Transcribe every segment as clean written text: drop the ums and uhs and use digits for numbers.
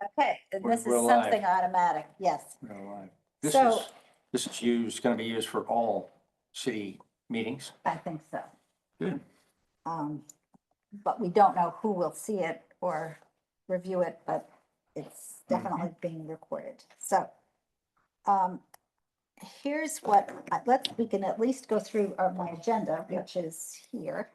Okay, and this We're is live. something automatic, yes. We're live. This So- is going to be used for all city meetings. I think so. Good. But we don't know who will see it or review it, but it's definitely being recorded. So here's what, we can at least go through my agenda, which is here.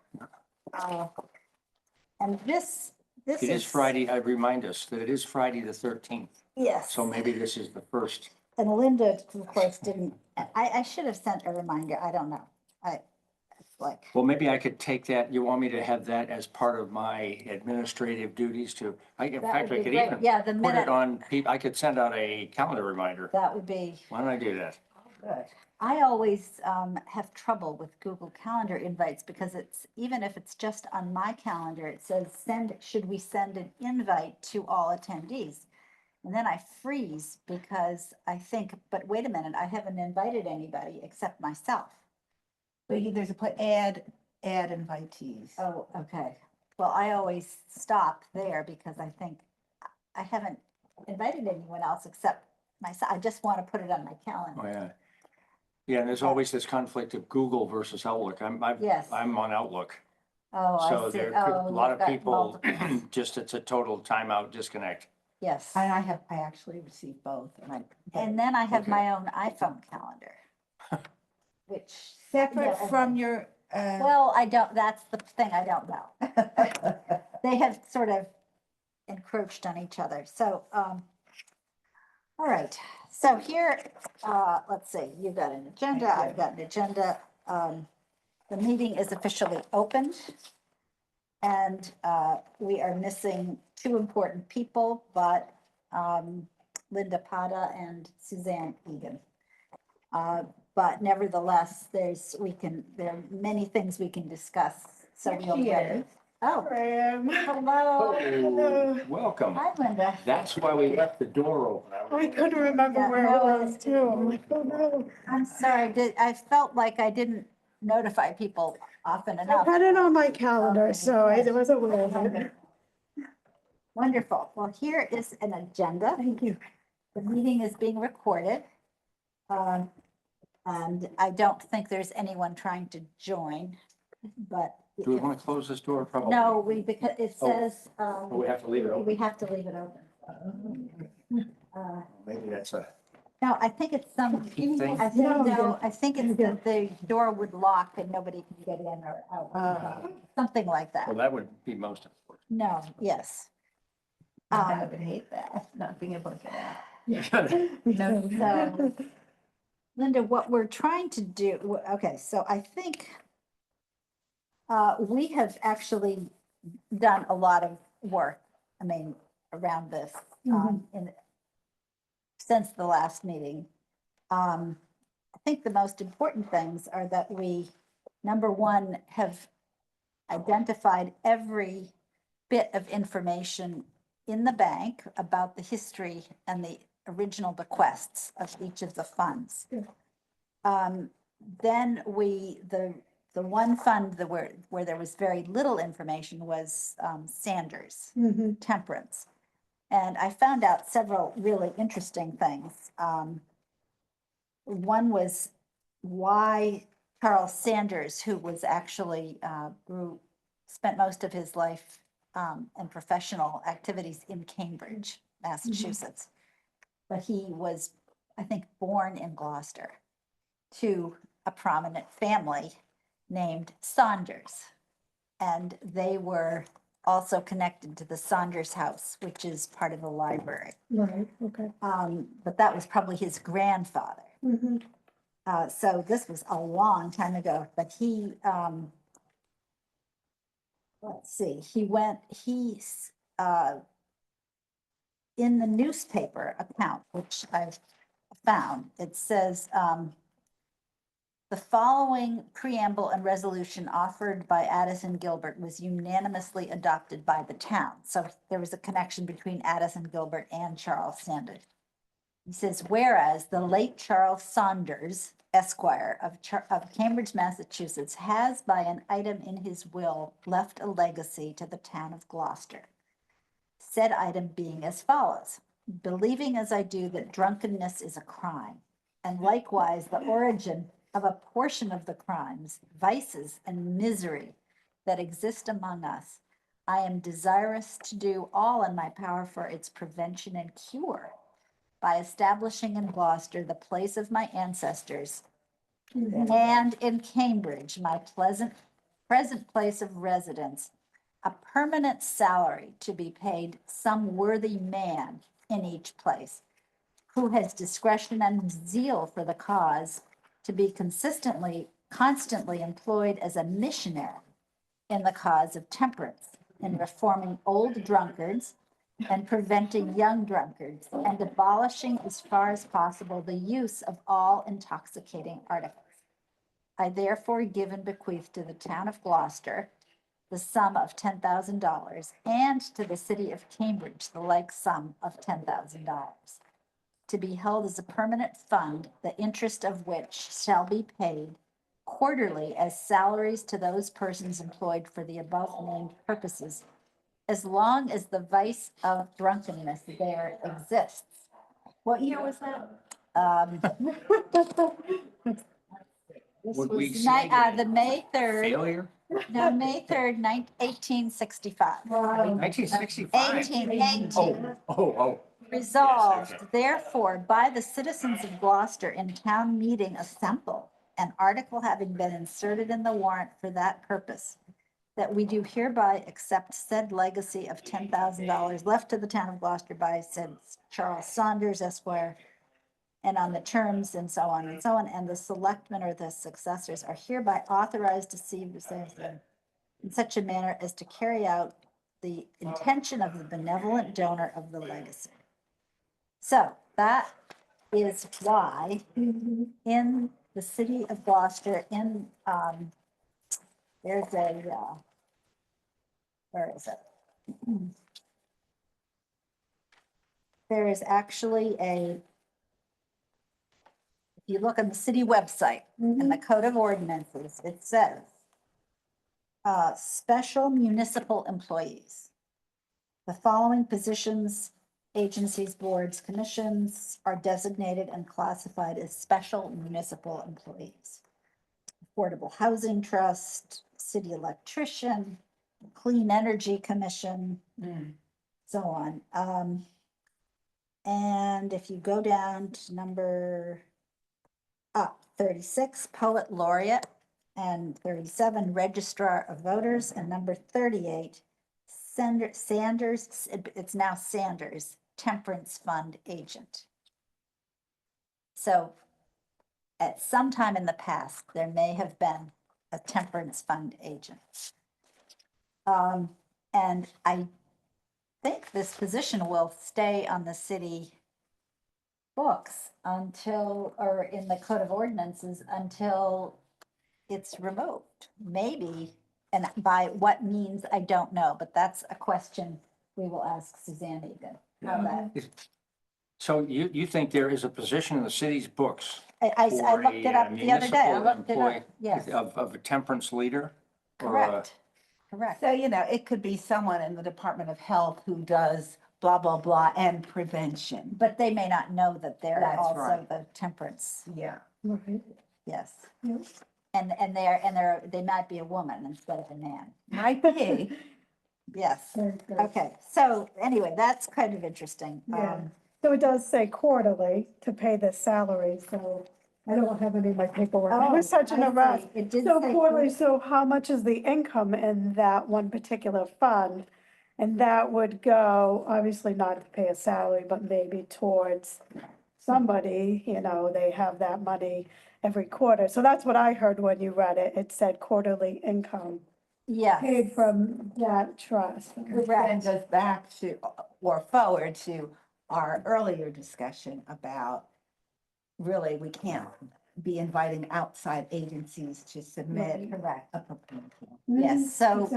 And this It is Friday. I remind us that it is Friday the 13th. Yes. So maybe this is the first. And Linda, of course, didn't, I should have sent a reminder. I don't know. It's like, Well, maybe I could take that. You want me to have that as part of my administrative duties too? In that fact, would I be could great. even Yeah, the put minute, it on, I could send out a calendar reminder. that would be Why don't I do that? good. I always have trouble with Google Calendar invites because it's, even if it's just on my calendar, it says should we send an invite to all attendees? And then I freeze because I think, but wait a minute, I haven't invited anybody except myself. There's a add invitees. Oh, okay. Well, I always stop there because I think I haven't invited anyone else except myself. I just want to put it on my Oh, calendar. yeah. Yeah, and there's always this conflict of Google versus Outlook. Yes. I'm on Outlook. Oh, So I see. there could, a Oh, lot you've of got people, multiples. just it's a total timeout disconnect. Yes. I actually received both. And then I have Okay. my own iPhone calendar, which. Separate Yeah. from your, Well, I don't, that's the thing, I don't know. They have sort of encroached on each other. So, all right. So here, let's see, you've got an agenda, I've got an agenda. The meeting is officially opened. And we are missing two important people, but Linda Pata and Suzanne Egan. But nevertheless, there are many things we can discuss. So Here we'll she get is. it. Oh, Hello. Oh, welcome. hi, Linda. That's why we left the door open. I couldn't remember Yeah, where no, it was too. I'm like, oh no. I'm sorry, I felt like I didn't notify people often I enough. had it on my calendar, so I was aware of it. Wonderful. Well, here is an agenda. Thank you. The meeting is being recorded. And I don't think there's anyone trying to join, but. Do we want to close this door? Probably. No, because it Oh. says. We have to leave it open. We have to leave it open. Maybe that's a. No, I think it's some, Keep things- I think, No, no, I think it's that the door would lock and nobody can get in or out. Something like Well, that. that would be most important. No, yes. I would hate that, not being able to get out. So, Linda, what we're trying to do, okay, so I think we have actually done a lot of work, I mean, around this since the last meeting. I think the most important things are that we, number one, have identified every bit of information in the bank about the history and the original bequests of each of the funds. Then the one fund where there was very little information was Sanders Temperance. And I found out several really interesting things. One was why Charles Sanders, who was actually spent most of his life and professional activities in Cambridge, Massachusetts. But he was, I think, born in Gloucester to a prominent family named Saunders. And they were also connected to the Saunders House, which is part of the library. Right, okay. But that was probably his grandfather. So this was a long time ago, but he, let's see, in the newspaper account, which I've found, it says, the following preamble and resolution offered by Addison Gilbert was unanimously adopted by the town. So there was a connection between Addison Gilbert and Charles Sanders. He says, whereas the late Charles Saunders, Esquire of Cambridge, Massachusetts, has by an item in his will left a legacy to the town of Gloucester. Said item being as follows: believing as I do that drunkenness is a crime, and likewise the origin of a portion of the crimes, vices, and misery that exist among us, I am desirous to do all in my power for its prevention and cure by establishing in Gloucester the place of my ancestors and in Cambridge, my present place of residence, a permanent salary to be paid some worthy man in each place who has discretion and zeal for the cause, to be constantly employed as a missionary in the cause of temperance, in reforming old drunkards and preventing young drunkards, and abolishing as far as possible the use of all intoxicating articles. I therefore give and bequeath to the town of Gloucester the sum of $10,000, and to the city of Cambridge the like sum of $10,000, to be held as a permanent fund, the interest of which shall be paid quarterly as salaries to those persons employed for the above-named purposes, as long as the vice of drunkenness there exists. What year was that? This Would we was say the May 3rd, Failure? no, May 3rd, 1865. 1965. 1818. Oh. Resolved, therefore, by the citizens of Gloucester in town meeting assembled, an article having been inserted in the warrant for that purpose, that we do hereby accept said legacy of $10,000 left to the town of Gloucester by said Charles Saunders Esquire, and on the terms and so on and so on, and the selectmen or the successors are hereby authorized to see in such a manner as to carry out the intention of the benevolent donor of the legacy. So that is why in the city of Gloucester, there's where is it? There is actually if you look on the city website, in the code of ordinances, it says, special municipal employees. The following positions, agencies, boards, commissions are designated and classified as special municipal employees: Affordable Housing Trust, City Electrician, Clean Energy Commission, so on. And if you go down to number 36, Poet Laureate, and 37, Registrar of Voters, and number 38, Sanders, it's now Sanders, Temperance Fund Agent. So at some time in the past, there may have been a temperance fund agent. And I think this position will stay on the city books until, or in the code of ordinances, until it's removed. Maybe, and by what means, I don't know, but that's a question we will ask Suzanne Egan. How that, So you think there is a position in the city's books I for looked it up the other day. I municipal looked it employee up. Yes, of a temperance leader? Or a- correct, correct. So, it could be someone in the Department of Health who does blah, blah, blah, and prevention. But they may not know that they're That's also right. the temperance, Yeah. yes. Yeah. And they might be a woman instead of a man. Might be. Yes, okay, so anyway, that's kind of interesting. Yeah. So it does say quarterly to pay the salary, so I don't have any of my paperwork. I was such in a rush. It did So say quarterly, so how much is the income in that one particular fund? And that would go, obviously not to pay a salary, but maybe towards somebody, they have that money every quarter. So that's what I heard when you read it. It said quarterly income Yes, paid from that trust. Which Correct. sends us back to, or forward to our earlier discussion about really, we can't be inviting outside agencies to submit correct. a proposal. Yes, so,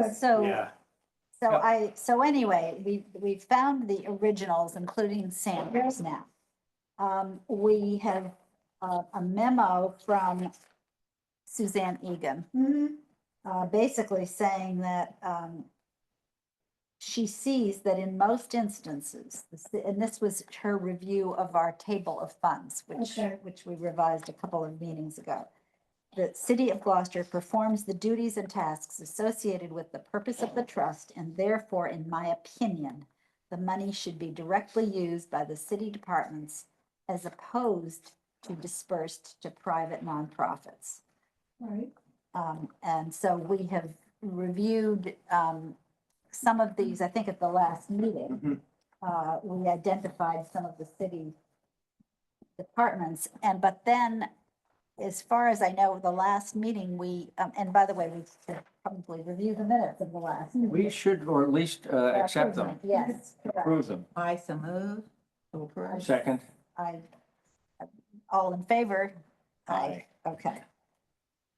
Exactly. so anyway, we found the originals, including Sanders now. We have a memo from Suzanne Egan, basically saying that she sees that in most instances, and this was her review of our table of funds, Okay. which we revised a couple of meetings ago. The city of Gloucester performs the duties and tasks associated with the purpose of the trust, and therefore, in my opinion, the money should be directly used by the city departments as opposed to dispersed to private nonprofits. Right. And so we have reviewed, some of these, I think at the last meeting. We identified some of the city departments, but then, as far as I know, the last meeting, and by the way, we should probably review the minutes of the last. We should, or at least accept them, Yes, correct. approve them. I so move. To approve. Second, All in favor? Aye. Okay.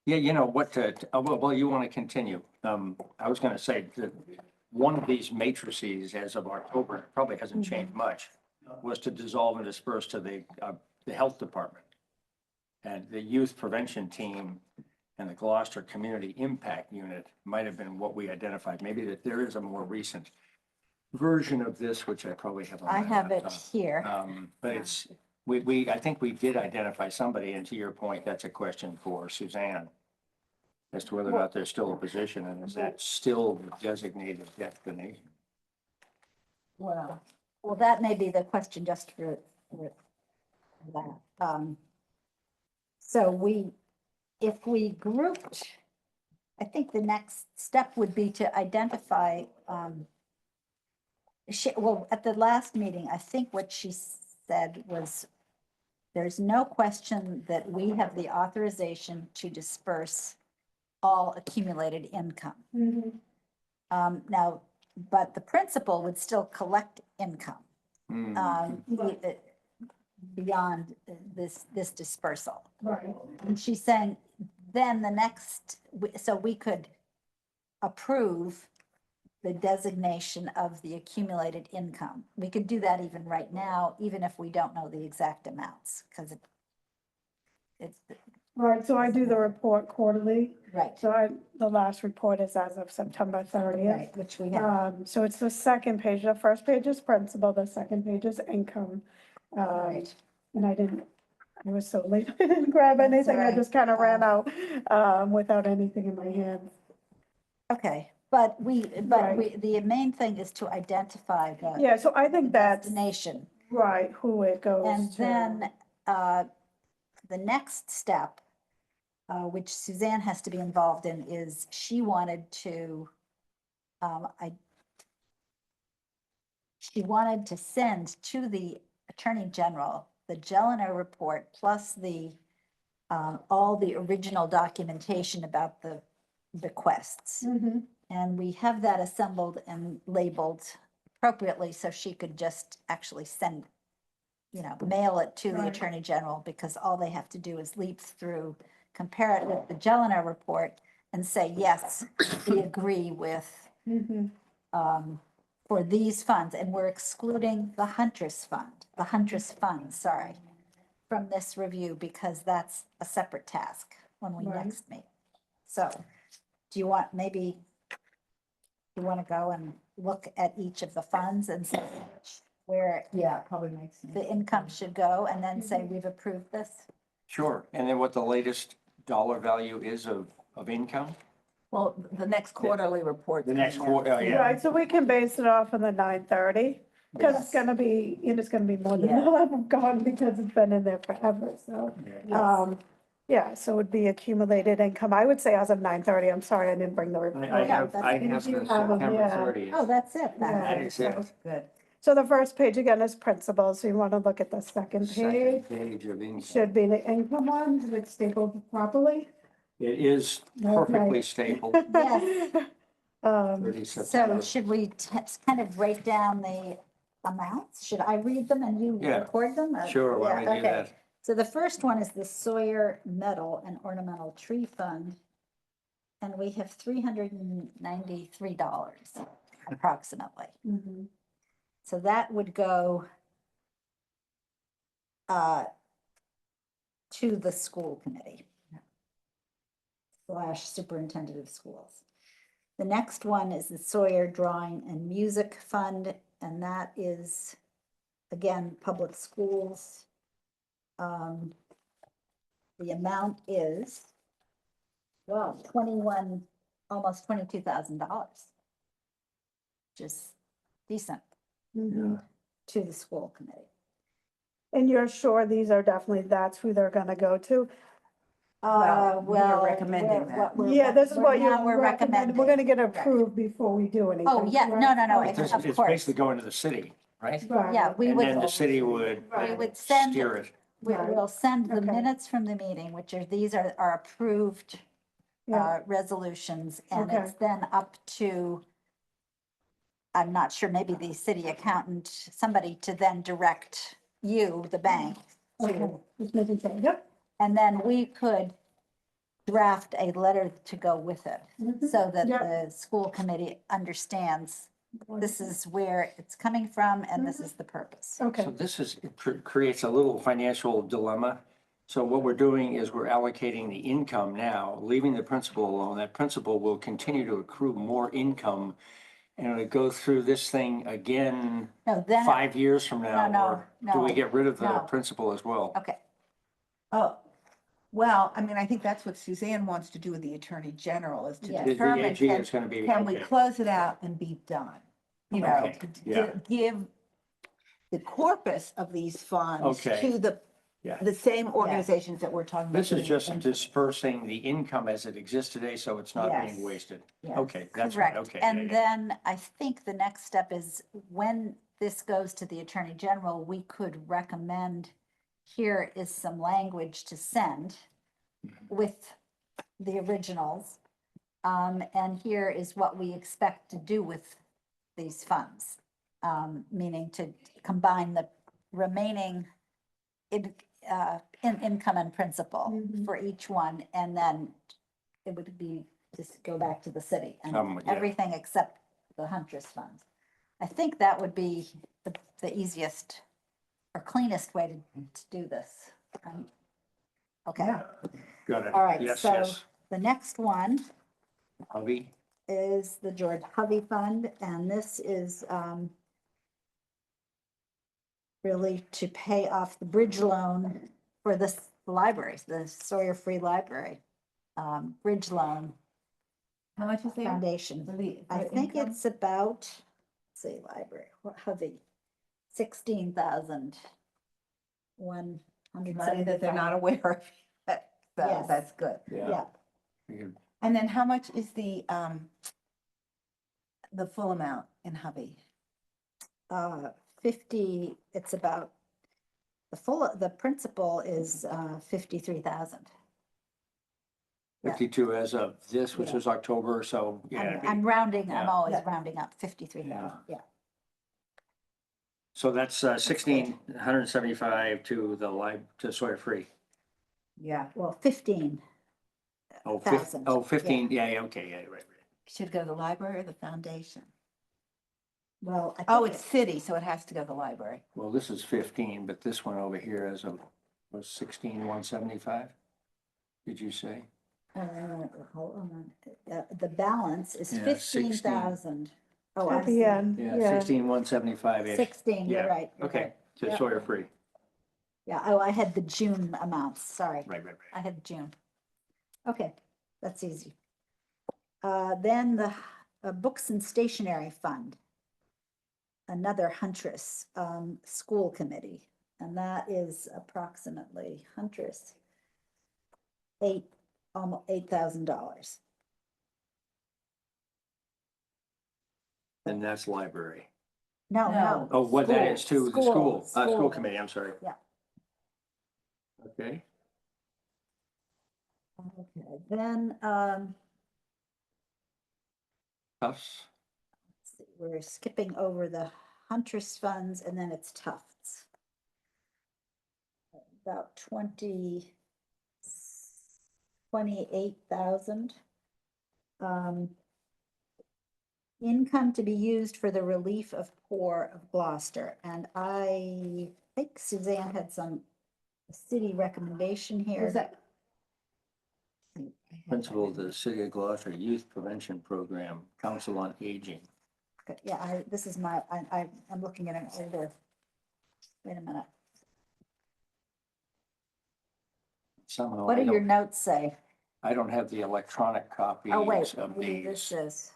yeah, you know what, well, you want to continue. I was going to say that one of these matrices as of October, probably hasn't changed much, was to dissolve and disperse to the health department. And the youth prevention team and the Gloucester Community Impact Unit might have been what we identified. Maybe that there is a more recent version of this, which I probably have. On I my have it laptop. here. But it's, I think we did identify somebody, and to your point, that's a question for Suzanne as to whether or not there's still a position, and is that still designated destination? Well, that may be the question just for that. So if we grouped, I think the next step would be to identify, at the last meeting, I think what she said was, there's no question that we have the authorization to disperse all accumulated income. Now, but the principal would still collect income beyond this dispersal. Right. And she's saying, then the next, so we could approve the designation of the accumulated income. We could do that even right now, even if we don't know the exact amounts, because it's, Right, so I do the report quarterly. right, So the last report is as of September 30th. right, which we have. So it's the second page. The first page is principal, the second page is income. Right. And I was so late, I didn't grab anything. I right. just kind of ran out without anything in my hand. Okay, but the main thing is to identify the Yeah, so I think that's destination. right, who it goes And to. then, the next step, which Suzanne has to be involved in, is she wanted to, she wanted to send to the Attorney General the Jelena report plus all the original documentation about the bequests. Mhm. And we have that assembled and labeled appropriately, so she could just actually send, mail it to the Right. Attorney General, because all they have to do is leap through, compare it with the Jelena report and say, yes, we agree with, Mhm. for these funds, and we're excluding the Huntress Fund, sorry, from this review, because that's a separate task when we Right. next meet. So, do you want, maybe, you want to go and look at each of the funds and see where Yeah, probably makes sense. the income should go, and then say, we've approved this? Sure, and then what the latest dollar value is of income? Well, the next quarterly report. The next quarter, oh, yeah. Right, so we can base it off of the 9:30, because it's Yes. gonna be, it's gonna be more than Yeah. I'm gone because it's been in there forever, so. Yes. Yeah, so it would be accumulated income. I would say as of 9:30. I'm sorry, I didn't bring the report. I have that's- the You have them, September yeah. 30th. Oh, that's it, then. That is so- it. Good. So the first page again is principal, so you want to look at the second page. Second page of income. Should be the income one, is it stapled properly? It is perfectly stapled, Yes. 30 So September. should we kind of break down the amounts? Should I read them and you Yeah. record them? Sure, why don't Yeah, we do okay. that? So the first one is the Sawyer Meadow and Ornamental Tree Fund. And we have $393 approximately. Mhm. So that would go to the school committee / superintendent of schools. The next one is the Sawyer Drawing and Music Fund, and that is, again, public schools. The amount is, well, 21, almost $22,000. Just decent Mhm. to the school committee. And you're sure these are definitely, that's who they're gonna go to? Well, we're Well, recommending we're- that. Yeah, this is what now you're recommending. We're gonna get approved before we do anything. Oh, yeah, no, no, no, correct? it's- This- of It's course. basically going to the city, right? Right. Yeah, we And would, then the city would we would send, steer it. Right. we'll send the Okay. minutes from the meeting, which are, these are approved Yeah, resolutions, and Okay. it's then up to, I'm not sure, maybe the city accountant, somebody to then direct you, the bank, okay, to, just making sure, yep. and then we could draft a letter to go with it, so that Yep. the school committee understands this is where it's coming from and this is the purpose. Okay, So this is, it creates a little financial dilemma. So what we're doing is we're allocating the income now, leaving the principal alone. That principal will continue to accrue more income. And it'll go through this thing again No, then, 5 years from now? No, Or do we no, get rid of the no. principal as well? okay, Oh, well, I mean, I think that's what Suzanne wants to do with the Attorney General is to Yeah. The determine, AG can, is gonna be. can we okay. close it out and be done? You know, Okay, yeah. to give the corpus of these funds Okay. to Yeah. the same organizations that we're talking about. This is doing just in- dispersing the income as it exists today, so it's not Yes. being wasted. Yes. Okay, that's right, correct. okay. yeah, And yeah. then I think the next step is when this goes to the Attorney General, we could recommend, here is some language to send with the originals. And here is what we expect to do with these funds. Meaning to combine the remaining income and principal Mhm. for each one, and then it would be, just go back to the city and Yeah. everything except the Huntress funds. I think that would be the easiest or cleanest way to do this. Okay, Yeah. Got it. all right, Yes, so yes. the next one Avi? is the George Hovey Fund, and this is really to pay off the bridge loan for this library, the Sawyer Free Library. Bridge loan How much is there? foundation. for the- I for think income? it's about, let's see, library, Hovey, 16,000. Money that they're not aware of. So Yes. that's good. Yeah, And then how much is the full amount in Hubby? 50, it's about, the principal is 53,000. Yeah. 52 as of this, which Yeah. was October, so, yeah. it'd be- I'm rounding, I'm yeah. always Yeah. rounding up, 53,000, yeah. So that's 1,675 to to Sawyer Free. Yeah. Well, 15, Oh, Thousand, 15, yeah, okay, yeah, right. Should go to the library or the foundation? well. I Oh, think it's city, so it has to go to the library. Well, this is 15, but this one over here is was 16,175? Did you say? Hold on, the balance is Yeah, 16,000. Oh, I At the see. end, Yeah, yeah. 16,175-ish. 16, you're Yeah, right. you're Okay, right. to Yep. Sawyer Free. Yeah, oh, I had the June amounts, sorry. Right. I had June. Okay, that's easy. Then the Books and Stationery Fund. Another Huntress School Committee, and that is approximately Huntress almost $8,000. And that's library. No, no. No. Oh, what that is too, the school School. committee, I'm sorry. Yeah. Okay, Okay, then, Tufts, let's see, we're skipping over the Huntress funds and then it's Tufts. About 28,000. Income to be used for the relief of poor of Gloucester, and I think Suzanne had some city recommendation here. Is that, Principal of the City of Gloucester Youth Prevention Program, Council on Aging. Okay, yeah, this is I'm looking at an older, wait a minute. Somehow What I do your don't, notes say? I don't have the electronic copies Oh, wait, of maybe this these. is.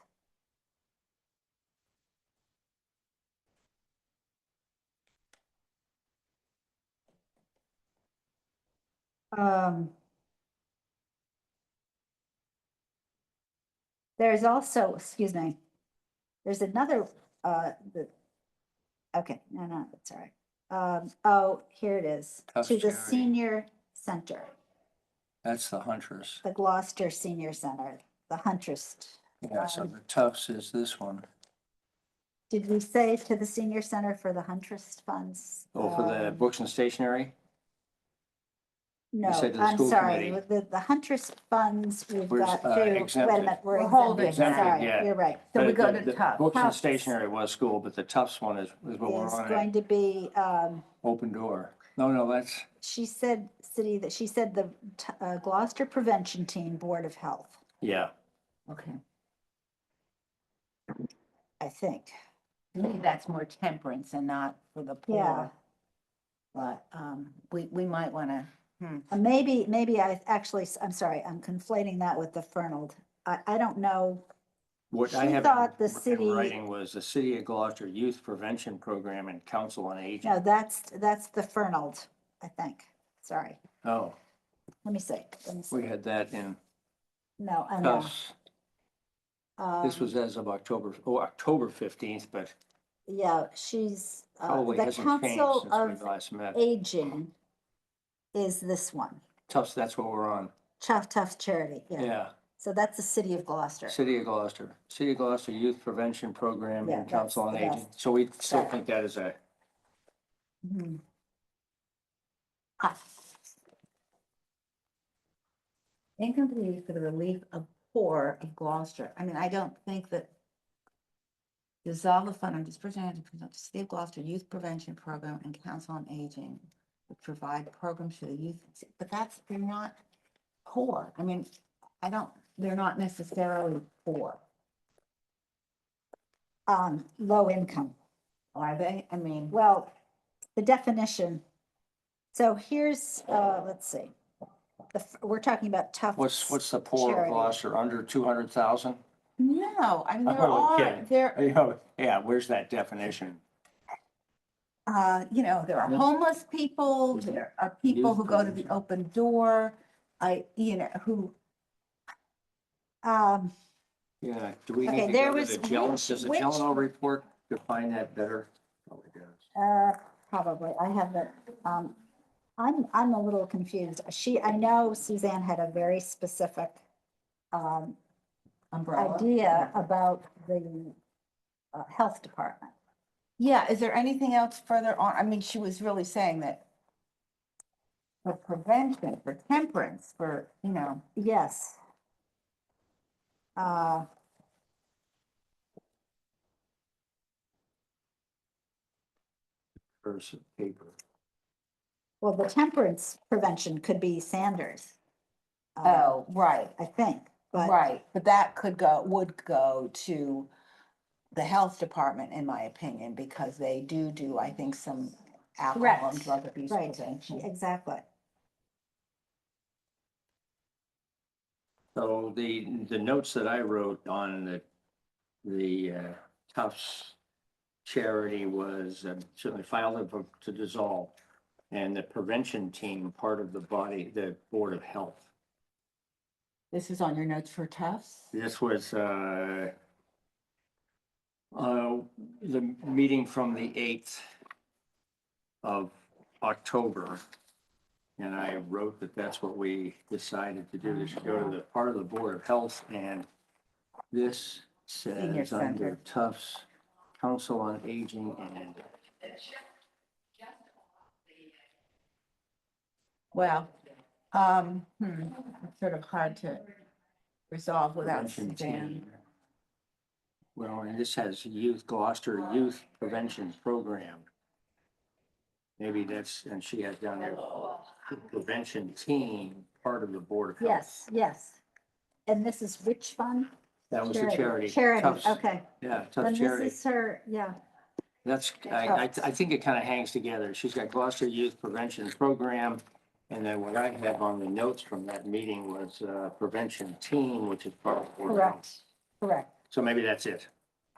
Um. There's also, excuse me, there's another, okay, no, that's all right. Oh, here it is, Tough to the charity. senior center, That's the Huntress. the Gloucester Senior Center, the Huntress. Yeah, so the Tufts is this one. Did we say to the senior center for the Huntress funds? Oh, for the books and stationery? No, said to the I'm school sorry, committee. with the Huntress funds, we've We're, got to, wait a exempted. minute, we're We're holding exempted, that. sorry, Yeah. you're right. So we The- go the- to the Tufts. Books and Tufts. stationery was school, but the Tufts one is what we're Is on going it. to be, Open door. No, that's, she said, she said the Gloucester Prevention Team Board of Health, yeah. Okay. I think. Maybe that's more temperance and not for the Yeah. poor. But, we might wanna, Maybe I'm sorry, I'm conflating that with the Fernald. I don't know. What I She have thought the in city- writing was the City of Gloucester Youth Prevention Program and Council on Aging. No, that's the Fernald, I think. Sorry. Oh, Let me see. we had that in No, I know. Tufts. This was as of October 15th, but Yeah, she's, probably the hasn't changed Council since we of last met. Aging is this one. Tufts, that's what we're on. Tufts Charity, yeah. Yeah, So that's the city of Gloucester. City of Gloucester, City of Gloucester Youth Prevention Program Yeah, and Council on that's the Aging. best. So we still Right. think that is a, Mhm. Ah, income to be used for the relief of poor of Gloucester. I mean, I don't think that dissolve the fund on disbursement to present the City of Gloucester Youth Prevention Program and Council on Aging would provide programs for the youth, but they're not poor. I mean, they're not necessarily poor, Low income. are they? I mean, Well, the definition. So here's, let's see. We're talking about Tufts. what's the poor of Charity. Gloucester, under 200,000? no, I mean, there I'm only are, kidding. Yeah, where's that definition? there are homeless people, there are people who go to the open door, who, Yeah, do we Okay, need to there go to was the Jello, which- does the which- Jello report define that better? Probably does. probably, I have the, I'm a little confused. I know Suzanne had a very specific, umbrella. idea about the, health department. Yeah, is there anything else further on? I mean, she was really saying that for prevention, for temperance, Yes. Versus paper. Well, the temperance prevention could be Sanders. right, I think, but. right. But that would go to the health department, in my opinion, because they do, I think, some alcohol and Correct. drug abuse Right, prevention. exactly. So the notes that I wrote on the Tufts charity was certainly filed to dissolve. And the prevention team, part of the Board of Health. This is on your notes for Tufts? This was the meeting from the 8th of October. And I wrote that that's what we decided to do, is go to the part of the Board of Health, and this Senior says under Center. Tufts, Council on Aging and Well, it's sort of hard to resolve without Prevention Suzanne. Team. Well, and this has Gloucester Youth Prevention Program. Maybe that's, and she has down there, prevention team, part of the Board of Health. Yes, yes. and this is which fund? That was a charity. Charity, Tufts- okay. Yeah, Then tough this charity. is her, yeah, That's, I think it kind of hangs together. She's got Gloucester Youth Prevention Program. And then what I have on the notes from that meeting was prevention team, which is part of. correct, correct. So maybe that's it.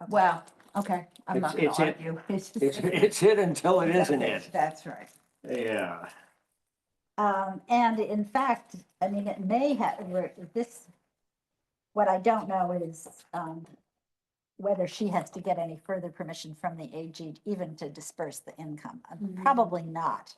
Well, okay, I'm not gonna It's it. argue. It's It's it until it isn't it. That's right. Yeah. And in fact, I mean, it may have, this, what I don't know is, whether she has to get any further permission from the AG even to disperse the income. Probably not.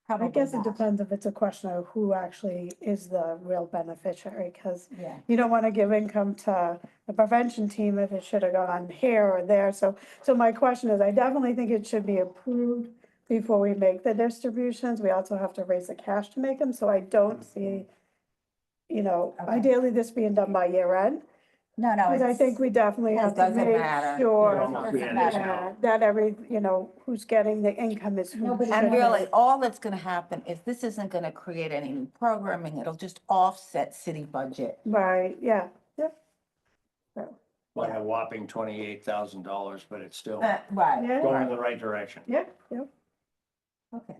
I Probably guess it not. depends if it's a question of who actually is the real beneficiary, because Yeah, you don't want to give income to the prevention team if it should have gone here or there. So my question is, I definitely think it should be approved before we make the distributions. We also have to raise the cash to make them, so I don't see, Okay. ideally this being done by year end. no, no. Because I it's- think we definitely have to doesn't make matter. sure Doesn't Yeah, matter. that who's getting the income is who Nobody should And be. really, all that's gonna happen is this isn't gonna create any new programming. It'll just offset city budget. Right, yeah, yep. So, By a whopping $28,000, but it's still Right. Yeah. going in the right direction. Yep, yep. Okay,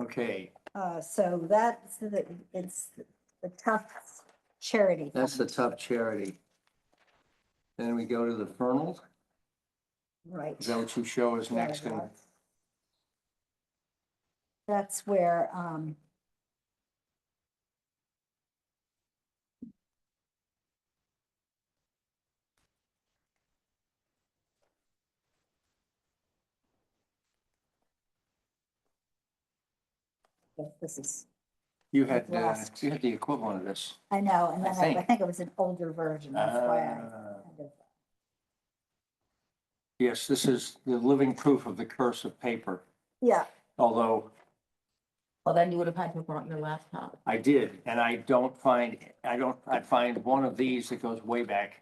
Okay, so that's it's the Tufts Charity. that's the Fund. tough charity. Then we go to the Fernald. Right. Is that what you show us Yeah, next? And That's where, this is, you had Last. you had the equivalent of this. I know, and I then I think. think it was an older version, that's why I. Ah. kind of- Yes, this is the living proof of the curse of paper. Yeah, Although Well, then you would have had to have brought your laptop. I did, and I find one of these that goes way back,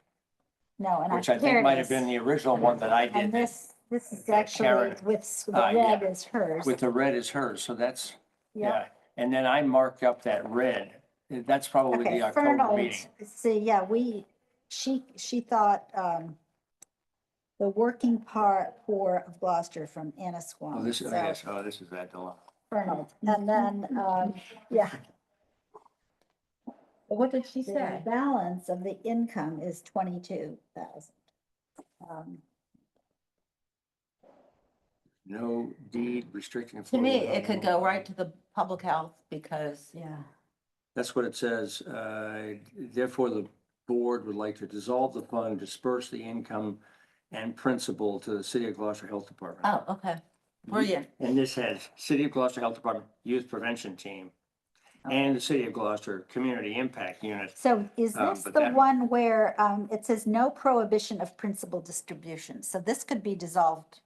no, and which I here think it might have is. been the original one that I And did. this is actually Karen. with, the Ah, red yeah. is hers. With the red is hers, so that's, Yeah. yeah. And then I marked up that red. That's probably Okay, the October Fernald, meeting. see, yeah, she thought, the working part for of Gloucester from Oh, Annisquam. this, so yes, this is that dilemma. Fernald, and then, yeah, But what did she the say? balance of the income is 22,000. No deed restricting. To me, it could go right to the public health because Yeah, That's what it says. Therefore, the board would like to dissolve the fund, disperse the income and principal to the City of Gloucester Health Department. oh, okay, brilliant. And this has City of Gloucester Health Department Youth Prevention Team and the City of Gloucester Community Impact Unit. so is this but the that- one where, it says no prohibition of principal distribution, so this could be dissolved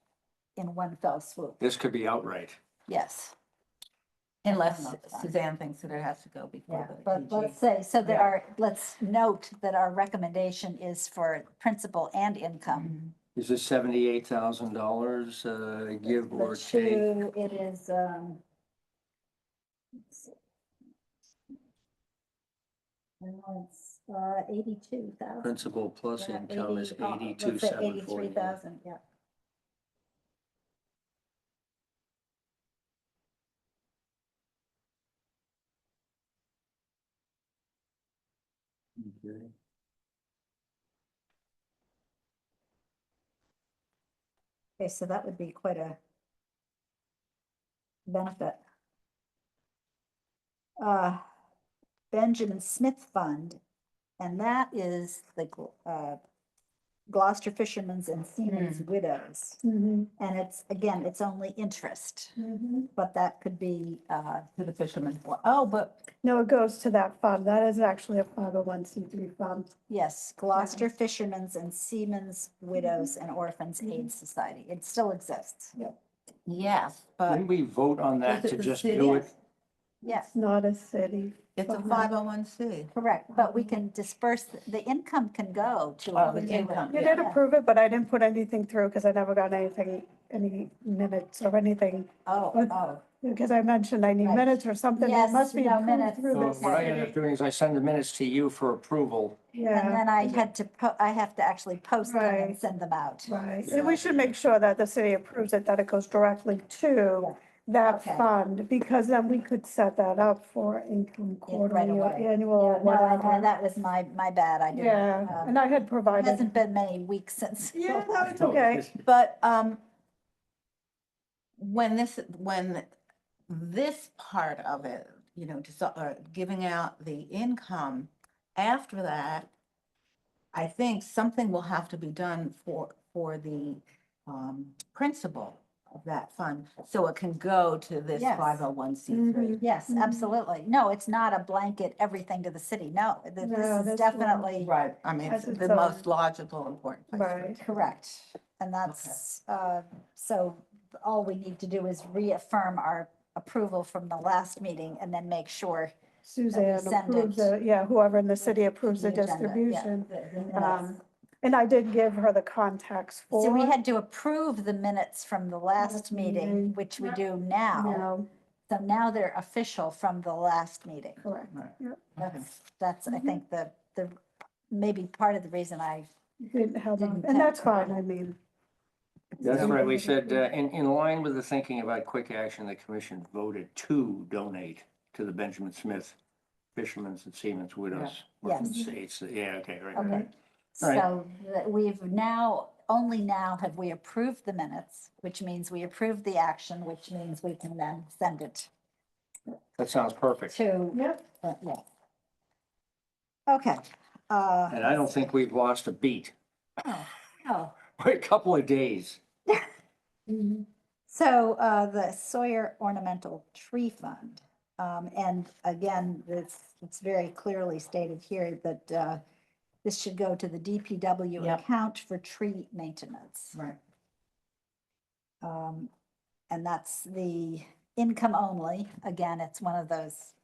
in one fell swoop, This could be outright. yes. Unless Not fun. Suzanne thinks that it has to go before Yeah, the but AG. let's say, so that Yeah. let's note that our recommendation is for principal and income. Is this $78,000, give The or take? two, it is, let's see. No, it's, 82,000. Principal plus Yeah, income is 80, let's say 82,740. 83,000, yeah. Okay. Okay, so that would be quite a benefit. Benjamin Smith Fund, and that is the Gloucester Fishermen's and Seamen's Widows. Mhm, And it's, again, it's only interest, mhm. but that could be, To the fisherman's, oh, but No, it goes to that fund. That is actually a 501c3 fund. yes, Gloucester Fishermen's and Seamen's Widows and Orphans Aid Society. It still exists. yes, but Didn't we vote on that Is to it the just city? do it? Yes, It's not a city. it's a fund. 501c. correct, but we can disperse, the income can go to. Oh, the a- income. You Yeah. did approve it, but I didn't put anything through because I never got anything any minutes or anything, Oh, But- oh, because I mentioned I need Right. minutes or something, it Yes, must be no, approved minutes. through So the what I end up city. doing is I send the minutes to you for approval. and Yeah, then I had to I have to actually post them and Right. send them out. right, and we should make sure that the city approves it, that it goes directly to that Okay. fund, because then we could set that up for income Yeah, right quarterly or away. annual or Yeah, no, I know, whatever. that was my bad, I didn't. Yeah, and I had It provided. hasn't been many weeks since. Yeah, no, it's okay. But, when this part of it, you know, giving out the income, after that, I think something will have to be done for the, principal of that fund, so it can go to this Yes. 501c3. Yes, Mhm. absolutely. No, it's not a blanket, everything to the city. No, No, this is that's definitely Right, I mean, As it's its the most own. logical, important place. for it Right. to be. correct. And that's, so all we need to do is reaffirm our approval from the last meeting and then make sure Suzanne send approves it. it, yeah, whoever in the city approves the agenda, yeah, distribution. the minutes. And I did give her the contacts for. So we had to approve the minutes from the last Last meeting, meeting. which we do now. No, So now they're official from the last meeting. correct, yeah, That's, I think, the, maybe part of the reason I, didn't have, Didn't and that's have- fine, I mean. That's Yeah. right. We said, in line with the thinking about quick action, the commission voted to donate to the Benjamin Smith Fishermen's and Seamen's Widows. Yes. Estates. Yeah, okay, right. okay. All right. So we've now, only now have we approved the minutes, which means we approved the action, which means we can then send it That sounds perfect. to, Yep, yeah. Okay. And I don't think we've lost a beat. Oh, A couple of days. so the Sawyer Ornamental Tree Fund. And again, it's very clearly stated here that this should go to the DPW Yep. account for tree maintenance. Right. And that's the income only. Again, it's one of those,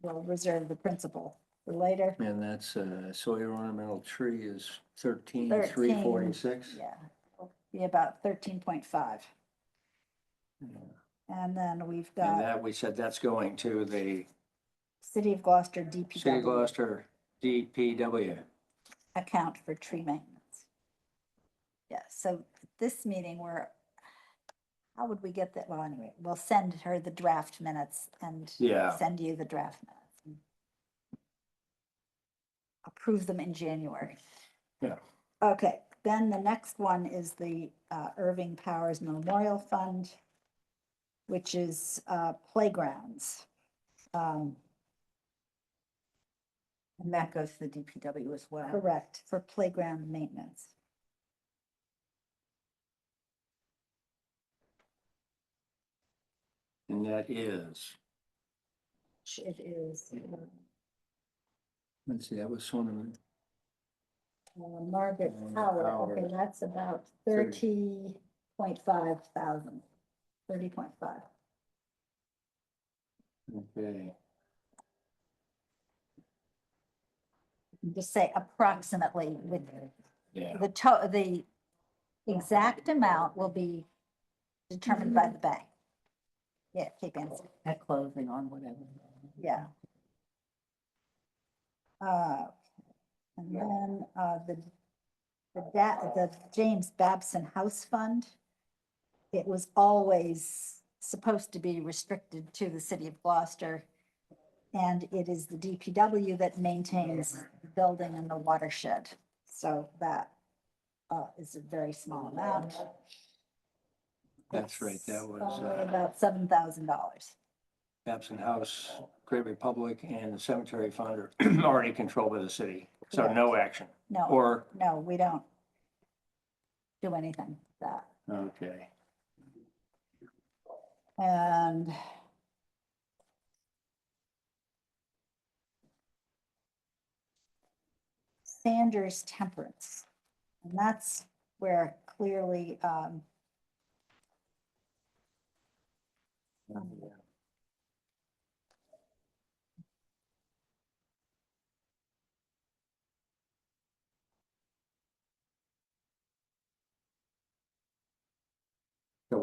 we'll reserve the principal for later. And that's Sawyer Ornamental Tree is 13,346. Yeah, it'll be about 13.5. And then we've And got that, we said that's going to the City of Gloucester City of DPW Gloucester DPW. account for tree maintenance. Yeah, so this meeting, how would we get that? Well, anyway, we'll send her the draft minutes and Yeah. send you the draft minutes. and Approve them in January. Yeah. Okay, then the next one is the Irving Powers Memorial Fund, which is playgrounds. And that goes to the DPW as well. Correct, for playground maintenance. And that is, Which it is let's see, that was Sonneman. Margaret Howard, okay, Howard. that's about 30. 30.5 thousand, 30.5. Okay. Just say approximately with Yeah. the exact amount will be determined by the bank. Yeah, keep answering, At closing on whatever. yeah. And then, the James Babson House Fund, it was always supposed to be restricted to the city of Gloucester. And it is the DPW that maintains the building and the watershed. So that is a very small amount. That's right, that was Only about $7,000. Babson House, Great Republic, and the Cemetery Fund are already controlled by the city. So Correct. no action. No, Or, no, we don't do anything with that. okay. And Sanders Temperance, and that's where clearly,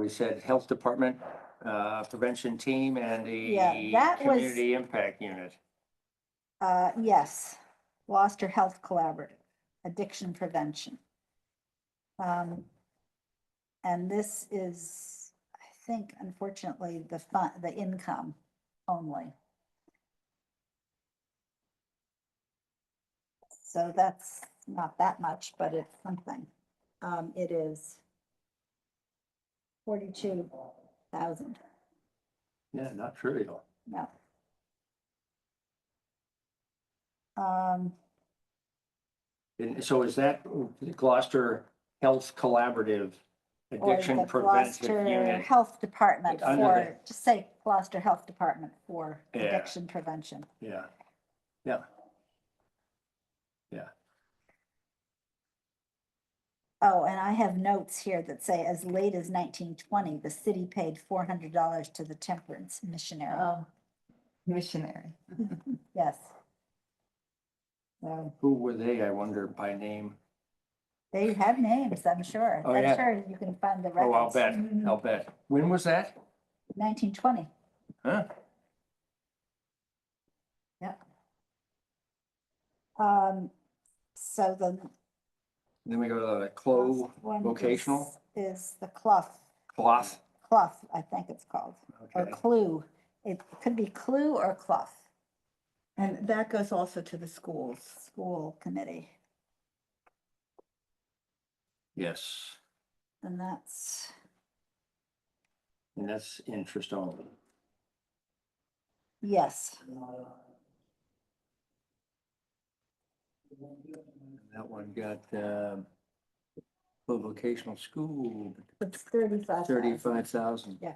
we said Health Department, Prevention Team and Yeah, the that was- Community Impact Unit. Yes, Gloucester Health Collaborative, Addiction Prevention. And this is, I think, unfortunately, the income only. So that's not that much, but it's something. It is 42,000, Yeah, not trivial. no. And so is that Gloucester Health Collaborative Or Addiction the Prevention Gloucester Unit? Health Department Under for, just say Gloucester Health Department for Yeah. addiction prevention. Yeah, yeah. Oh, and I have notes here that say as late as 1920, the city paid $400 to the temperance missionary. Oh, missionary. Yes. So Who were they, I wonder, by name? they have names, I'm sure. Oh, I'm yeah. sure you can find the Oh, I'll records. bet, I'll bet. When was that? 1920, Huh? yeah. So the Then we go to the Clove last one Vocational is the Clough, Cloth. I think it's called, or Okay, Clue. It could be Clue or Clough And that goes also to the schools. School Committee. yes, And that's, and that's interest only. yes, That one got, Clove Vocational School, it's 35,000. 35,000. Yeah.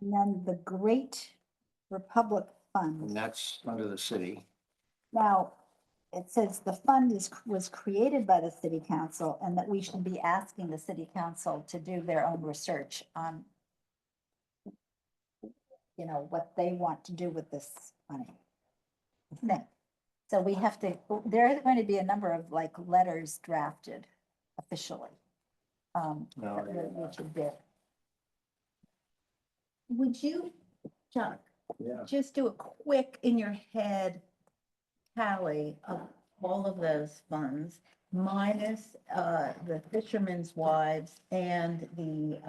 And then the Great Republic And Fund. that's under the city. Now, it says the fund was created by the city council and that we should be asking the city council to do their own research on, you know, what they want to do with this money. Thing. So we have to, there are going to be a number of like letters drafted officially. Oh, That we should do. Would you, Chuck, Yeah. just do a quick in your head tally of all of those funds minus the Fisherman's Wives and the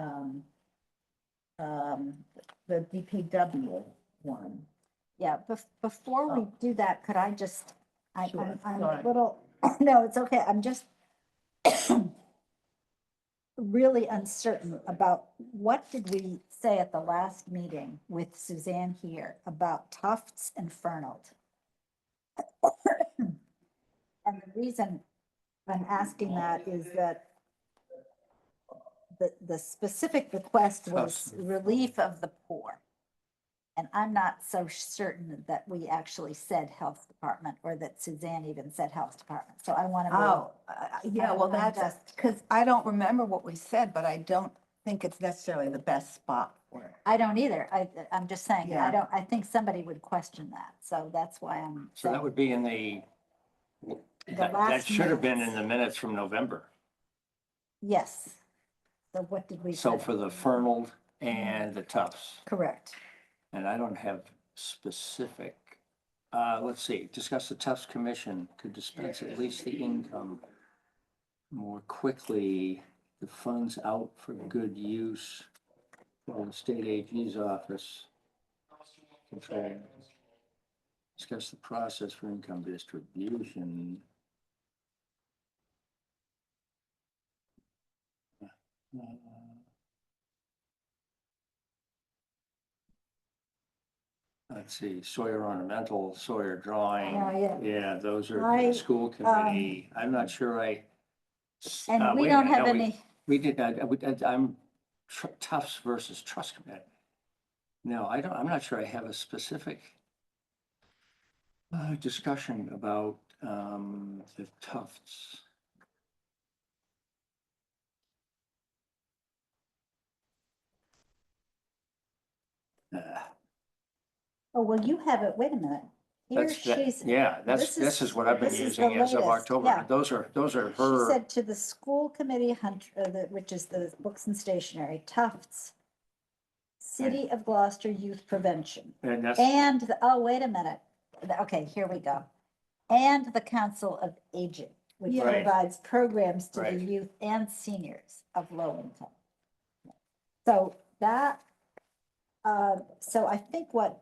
DPW one? Yeah, before we Oh. do that, could I just, Sure, I'm sorry. a little, no, it's okay, I'm just really uncertain about what did we say at the last meeting with Suzanne here about Tufts and Fernald? And the reason I'm asking that is that the specific request was Tufts. relief of the poor. And I'm not so certain that we actually said health department or that Suzanne even said health department. So I want to. Oh, yeah, well, I'm that's, just- because I don't remember what we said, but I don't think it's necessarily the best spot for it. I don't either. I'm just saying, Yeah. I think somebody would question that. So that's why I'm So that saying, would be in the, that last should have been in minutes. the minutes from November. yes. So what did we? So say? for the Fernald and the Tufts, Correct. and I don't have specific, let's see, discuss the Tufts Commission could dispense at least the income more quickly, the funds out for good use from the state AG's office. Control. Discuss the process for income distribution. Let's see, Sawyer Ornamental, Sawyer Drawing. Oh, yeah. Yeah, those are I, the school committee. I'm not sure I. And we wait a don't minute, have no, we- any, We did, I'm Tufts versus Trust Committee. No, I'm not sure I have a specific discussion about the Tufts. oh, well, you have it. Wait a minute. Here That's, she's, yeah, this is what I've been this is the using as of latest, October. yeah. Those are she her, said to the school committee, which is the books and stationery, Tufts, City of Gloucester Youth Prevention. and that's, And, oh, wait a minute. Okay, here we go. And the Council of Aging, which Yeah. Right. provides programs to the Right. youth and seniors of low income. So that, so I think what,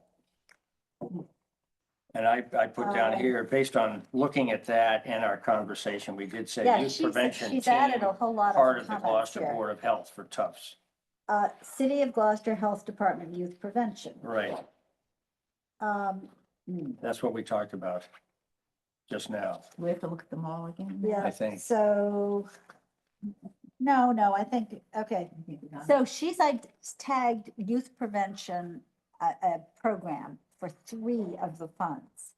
and I put down Um, here, based on looking at that and our conversation, we did say yeah, youth prevention she's added team, a whole lot part of of the comments Gloucester here. Board of Health for Tufts. City of Gloucester Health Department Youth Prevention. Right, Um, that's what we talked about just now. We have to look at them all again. yeah, I think. so, no, I think, okay. So she's like tagged youth prevention, a program for 3 of the funds,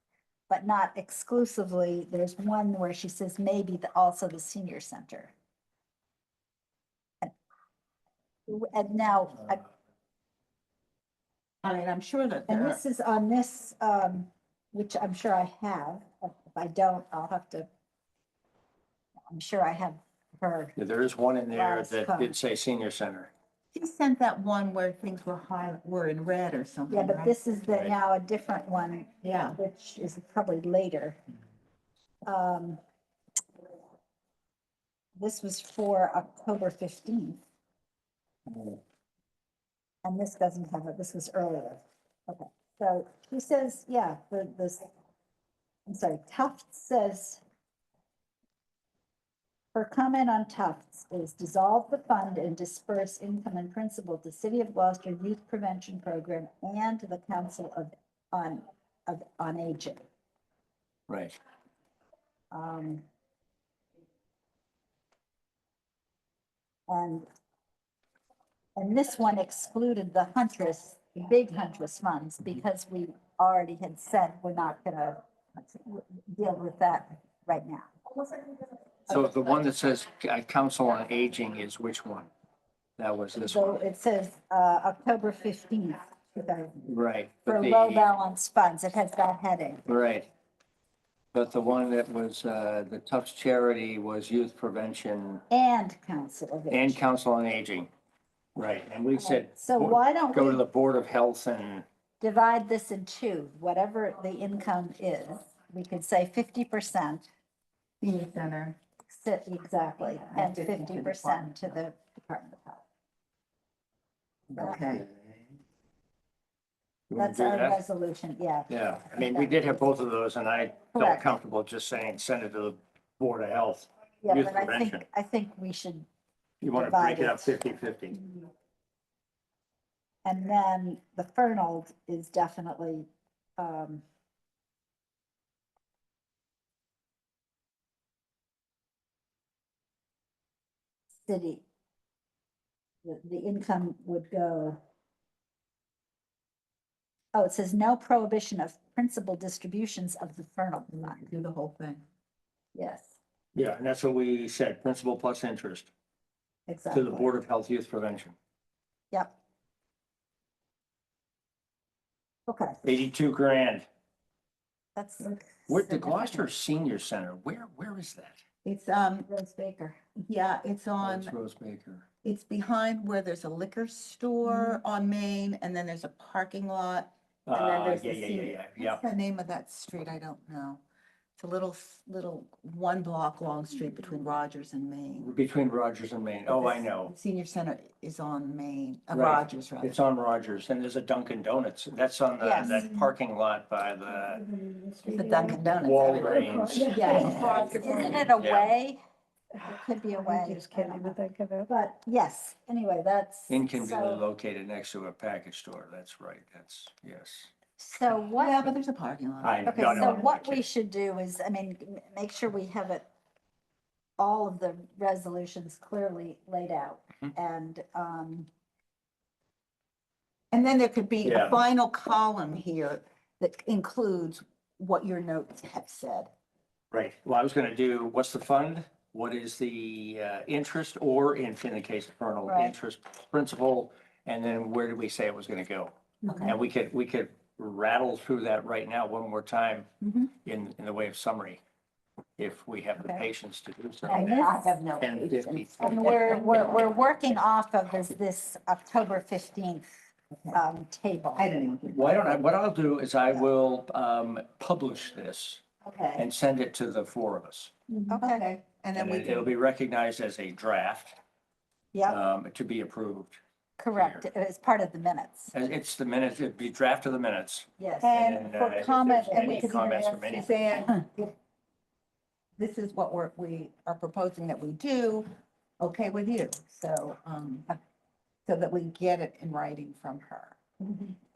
but not exclusively. There's one where she says maybe also the senior center. And now, I mean, I'm sure that and there, this is on this, which I'm sure I have. If I don't, I'll have to, I'm sure I have her. Yeah, there is one in there Last that comment. did say senior center. she sent that one where things were in red or something. Yeah, but right? this is the Right. now a different one, Yeah. which is probably later. This was for October 15th, and this doesn't have it, this was earlier. Okay, so he says, yeah, I'm sorry, Tufts says, her comment on Tufts is dissolve the fund and disperse income and principal to City of Gloucester Youth Prevention Program and to the Council on Aging. Right, And this one excluded the Huntress, the big Huntress funds, because we already had said we're not gonna deal with that right now. so the one that says Council on Aging is which one? That was this So one, it says, October 15th, 2000, right. for But low the, balance funds, it has that heading. right. But the one that was, the Tufts charity was youth prevention And Council of and Aging. Council on Aging. Right, and we said. So why don't Go to we the Board of Health and, divide this in 2, whatever the income is, we could say 50%, Senior center. exactly, and And 50 to 50% to the Department of Health. Okay. you wanna That's do our that? resolution, yeah. Yeah, I mean, we did have both of those and I felt Correct. comfortable just saying, send it to the Board of Health. Yeah, Youth but I prevention. think we should, You want to break it Divide up 50/50. and then the Fernald is definitely, city. The income would go. Oh, it says no prohibition of principal distributions of the Fernald Fund. Do the whole thing. Yes, Yeah, and that's what we said, principal plus interest to exactly. the Board of Health Youth Prevention. Yep. Okay, 82 grand. that's. What, the Gloucester Senior Center, where is that? It's, Rose Baker. yeah, it's on, That's Rose Baker. it's behind where there's a liquor store on Main, and then there's a parking lot. And then there's Yeah, the yeah, senior- yeah. What's the name of that street? I don't know. It's a little 1 block long street between Rogers and Main. Between Rogers and Main. Oh, I know. The Senior center is on Main, Right. Rogers, rather. It's on Rogers and there's a Dunkin' Donuts. That's on Yes. that parking lot by the The Dunkin' Donuts. Walgreens. Yeah. Isn't it a way? It could be a I way. just can't even think of it. But yes, anyway, that's. Inconveniently so- located next to a package store. That's right. That's, yes. So Yeah, what, but there's a parking lot. okay, No, no, so I'm what kidding. we should do is, I mean, make sure we have it, all of the resolutions clearly laid out. Mhm. And, And then there could be Yeah. a final column here that includes what your notes have said. Right. Well, I was going to do, what's the fund? What is the interest or in the case of Fernald, Right. interest, principal, and then where did we say it was going to go? Okay. And we could rattle through that right now one more time Mhm. in the way of summary, if we have the Okay. patience to do so. And I this, have no 10:50. patience. and we're working off of this October 15th table. I don't even. Why don't I, what I'll do is I will publish this Okay, and send it to the four of us. Okay, okay, and then And we it'll can, be recognized as a draft yeah, to be approved. correct. It's part of the minutes. And it's the minutes, it'd be draft of the minutes. Yes. and And, for if comment, there's and we any could even comments ask from any- Suzanne, if this is what we are proposing that we do, okay with you, so, so that we get it in writing from her.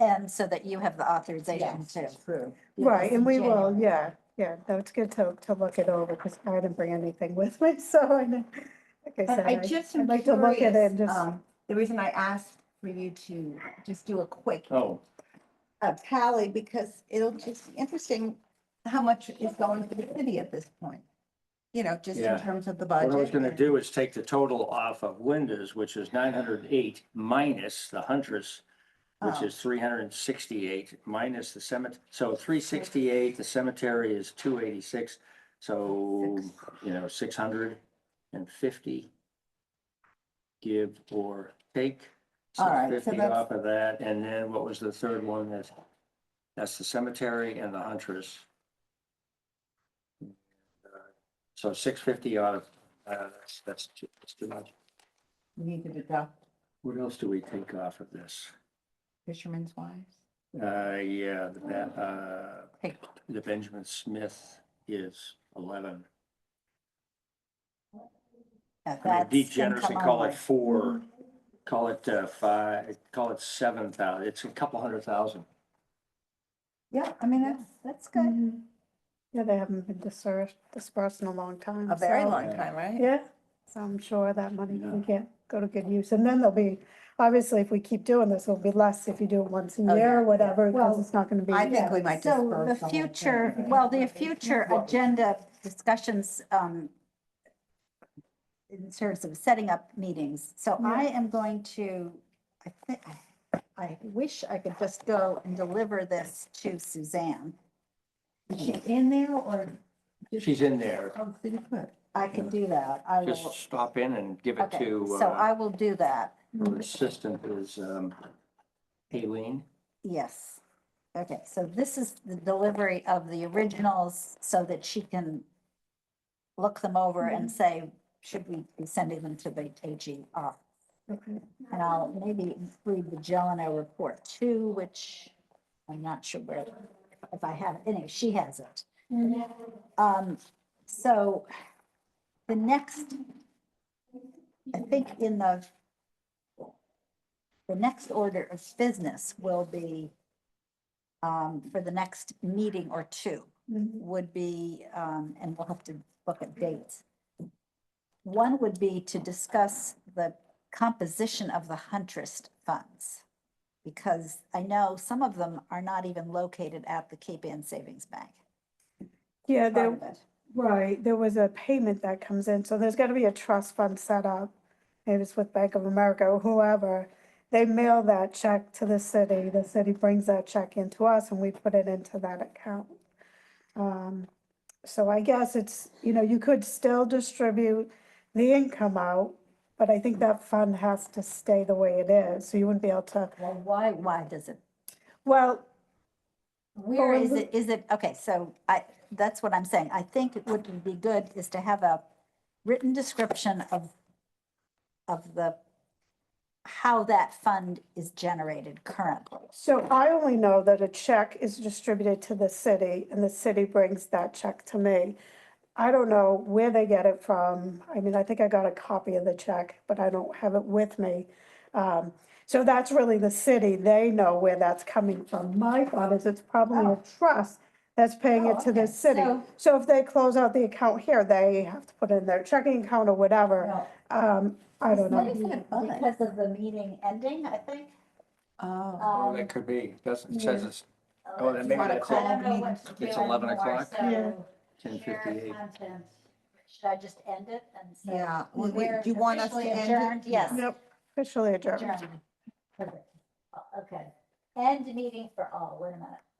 And so that you have the authorization to. True. do Right, this and in we will, January. yeah, that's good to look it over, because I didn't bring anything with me, so I know, like I But said, I just am I'd like to look at it curious, and just, the reason I asked for you to just do a quick Oh, tally, because it'll just be interesting how much is going to the city at this point. You know, just in Yeah. terms of the what budget. I was gonna and- do is take the total off of Linda's, which is 908, minus the Huntress, which Oh. is 368, minus the cemetery, so 368, the cemetery is 286, so, 650. Give or take. All right, so 650 that's- off of that, and then what was the third one? That's the cemetery and the Huntress. So 650 out of, that's too much. We need to deduct What else do we take off of this? Fisherman's Wives. Yeah, Hey. the Benjamin Smith is 11. Yeah, I mean, be that's generous and income call it only. 4, call it 5, call it 7,000. It's a couple $100,000. Yeah, I mean, That's good. Mhm. Yeah, they haven't been dispersed in a long time. a very so- long time, right? Yeah, so I'm sure that money Yeah. can get, go to good use, and then there'll be, obviously, if we keep doing this, it'll be less if you do it once a Oh, year yeah, or whatever, because Well, it's not gonna be. I think we might So disperse the the whole future, thing. well, the future agenda discussions, in terms of setting up meetings. So I am going to, I wish I could just go and deliver this to Suzanne. Is she in there or? She's in there. Oh, so you could. I can do that. I Just will, stop in and give it okay, to, so I will do that. her assistant is Aileen. Yes. Okay, so this is the delivery of the originals so that she can look them over and say, should we be sending them to the AG office? Okay. And I'll maybe include the Jelena report too, which I'm not sure where, if I have, anyway, she has it. So the next, I think in the next order of business will be for the next meeting or two Mhm. would be, and we'll have to look at dates. One would be to discuss the composition of the Huntress funds. Because I know some of them are not even located at the Cape Ann Savings Bank. Yeah, Part there, of it. right, there was a payment that comes in, so there's gotta be a trust fund set up. Maybe it's with Bank of America or whoever. They mail that check to the city brings that check into us and we put it into that account. So I guess it's, you could still distribute the income out, but I think that fund has to stay the way it is, so you wouldn't be able to, Well, why does it? well, Where Well, is it, okay, so that's what I'm saying. I think it would be good is to have a written description of how that fund is generated currently. so I only know that a check is distributed to the city and the city brings that check to me. I don't know where they get it from. I mean, I think I got a copy of the check, but I don't have it with me. So that's really the city. They know where that's coming from. My thought is it's probably a trust that's paying it to the okay. city. So if they close out the account here, they have to put in their checking account or whatever. I don't What know. is that by? Because of the meeting ending, I think. Oh, Oh, that could be. Doesn't, it says it's, oh, then maybe wanna that's call it. I don't know what to do It's 11 anymore, o'clock? so Yeah. share 10:58. content. Should I just end it and say? yeah. Well, we're do you want us to officially end adjourned? it? Yes. Yep, officially adjourned. Adjourned. Perfect. Okay. End meeting for all, wait a minute.